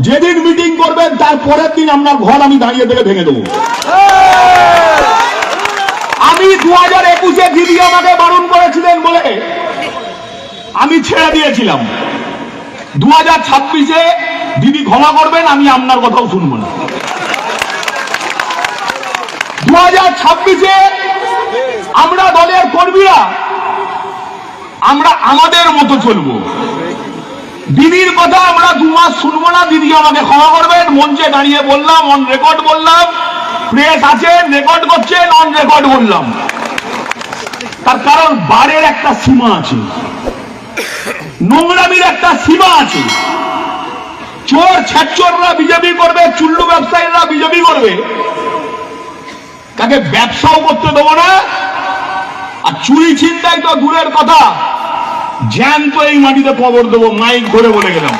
যেদিন মিটিং করবেন তার পরের দিন আপনার ঘর আমি দাঁড়িয়ে থেকে ভেঙে দেবো। আমি 2021-এ দিদি আমাকে বারণ করেছিলেন বলে আমি ছেড়ে দিয়েছিলাম। 2026-এ দিদি ক্ষমা করবেন, আমি আপনার কথাও শুনবো না। 2026-এ আমরা দলের কর্মীরা আমরা আমাদের মতো চলবো। দিদির কথা আমরা 2 মাস শুনবো না। দিদি আমাকে ক্ষমা করবেন, মঞ্চে দাঁড়িয়ে বললাম, অন রেকর্ড বললাম, প্রেস আছে রেকর্ড করছেন, অন রেকর্ড বললাম। তার কারণ বারের একটা সীমা আছে, নোংরামির একটা সীমা আছে। চোর ছ্যাচোররা বিজেপি করবে, চুল্লু ব্যবসায়ীরা বিজেপি করবে, তাকে ব্যবসাও করতে দেবো না। আর চুরি ছিনতাই তো দূরের কথা, জ্যান্ত এই মাটিতে কবর দেবো, মাইক ধরে বলে গেলাম।